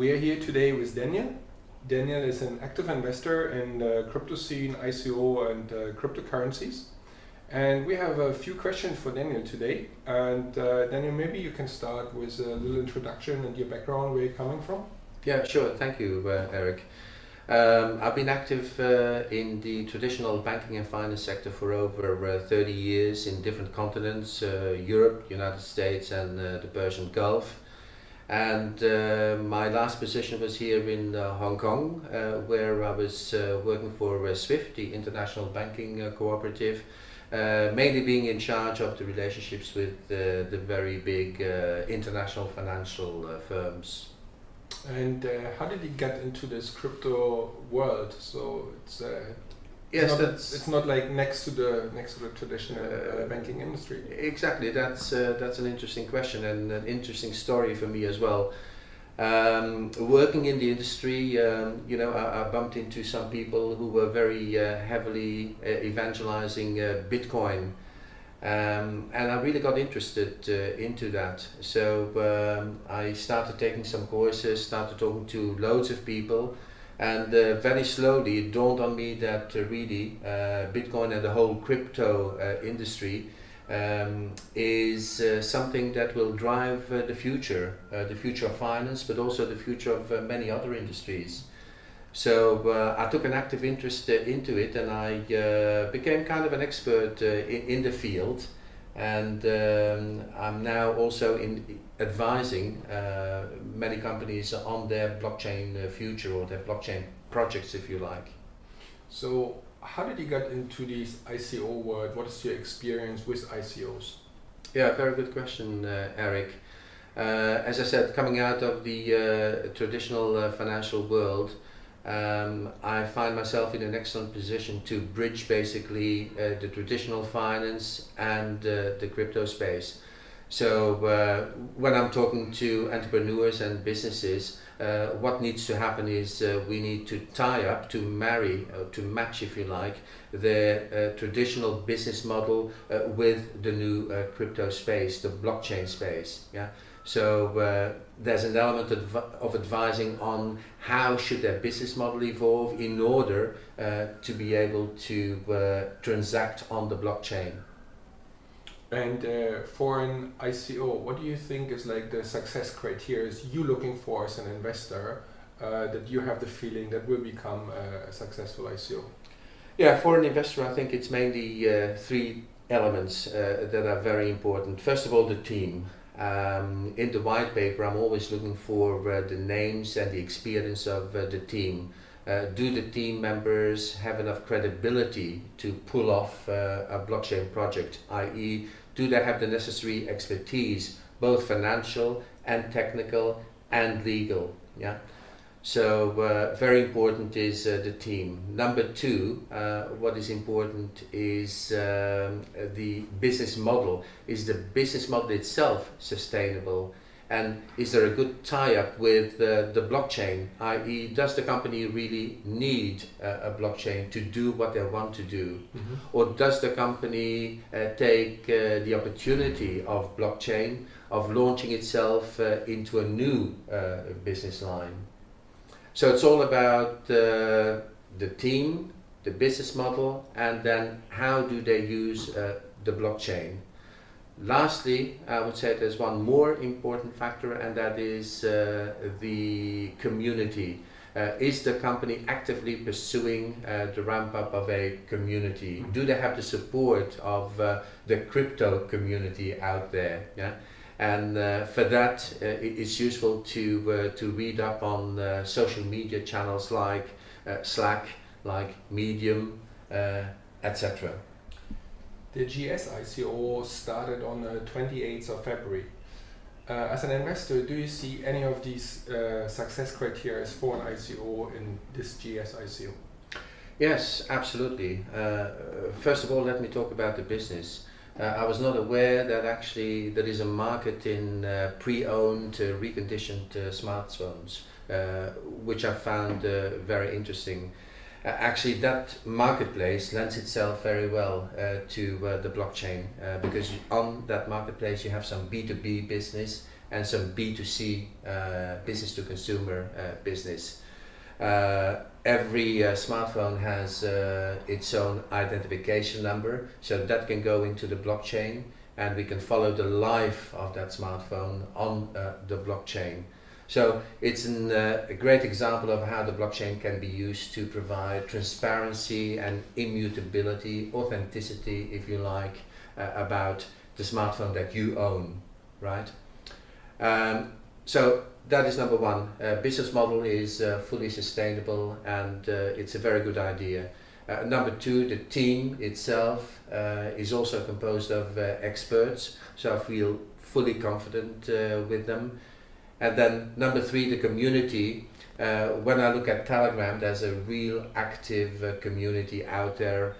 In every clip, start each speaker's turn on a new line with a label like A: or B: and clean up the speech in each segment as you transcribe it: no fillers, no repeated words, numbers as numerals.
A: we are here today with Daniel. Daniel is an active investor in the crypto scene, ICO and cryptocurrencies. And we have a few questions for Daniel today. And Daniel, maybe you can start with a little introduction and your background, where you're coming from.
B: Yeah, sure. Thank you, Eric. I've been active in the traditional banking and finance sector for over 30 years in different continents, Europe, United States and the Persian Gulf. And my last position was here in Hong Kong, where I was working for SWIFT, the International Banking Cooperative, mainly being in charge of the relationships with the very big international financial firms.
A: And how did you get into this crypto world? So it's it's not like next to the traditional banking industry.
B: Exactly, that's an interesting question and an interesting story for me as well. Working in the industry, I bumped into some people who were very heavily evangelizing Bitcoin. And I really got interested into that. So I started taking some courses, started talking to loads of people, and very slowly it dawned on me that really Bitcoin and the whole crypto industry is something that will drive the future of finance, but also the future of many other industries. So I took an active interest into it, and I became kind of an expert in the field, and I'm now also advising many companies on their blockchain future, or their blockchain projects, if you like.
A: So how did you get into this ICO world? What is your experience with ICOs?
B: Yeah, very good question, Eric. As I said, coming out of the traditional financial world, I find myself in an excellent position to bridge basically the traditional finance and the crypto space. So when I'm talking to entrepreneurs and businesses, what needs to happen is we need to tie up, to marry, to match, if you like, the traditional business model with the new crypto space, the blockchain space. Yeah. So there's an element of advising on how should their business model evolve in order to be able to transact on the blockchain.
A: And for an ICO, what do you think is like the success criteria you looking for as an investor that you have the feeling that will become a successful ICO?
B: Yeah, for an investor, I think it's mainly three elements that are very important. First of all, the team. In the white paper, I'm always looking for the names and the experience of the team. Do the team members have enough credibility to pull off a blockchain project, i.e. do they have the necessary expertise, both financial and technical and legal? Yeah. So very important is the team. Number two, what is important is the business model. Is the business model itself sustainable? And is there a good tie-up with the blockchain? I.e., does the company really need a blockchain to do what they want to do? Mm-hmm. Or does the company take the opportunity of blockchain, of launching itself into a new business line? So it's all about the team, the business model, and then how do they use the blockchain. Lastly, I would say there's one more important factor, and that is the community. Is the company actively pursuing the ramp up of a community? Do they have the support of the crypto community out there? Yeah? And for that, it's useful to read up on social media channels like Slack, like Medium, etc.
A: The GES ICO started on the 28th of February. As an investor, do you see any of these success criteria for an ICO in this GES ICO?
B: Yes, absolutely. First of all, let me talk about the business. I was not aware that actually there is a market in pre-owned, reconditioned smartphones, which I found very interesting. Actually, that marketplace lends itself very well to the blockchain because on that marketplace you have some B2B business and some B2C business to consumer business. Every smartphone has its own identification number, so that can go into the blockchain, and we can follow the life of that smartphone on the blockchain. So it's a great example of how the blockchain can be used to provide transparency and immutability, authenticity, if you like, about the smartphone that you own, right? So that is number one. Business model is fully sustainable, and it's a very good idea. Number two, the team itself is also composed of experts, so I feel fully confident with them. And then number three, the community. When I look at Telegram, there's a real active community out there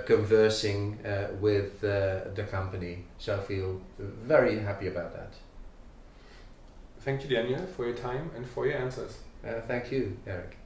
B: conversing with the company. So I feel very happy about that.
A: Thank you, Daniel, for your time and for your answers.
B: Thank you, Eric.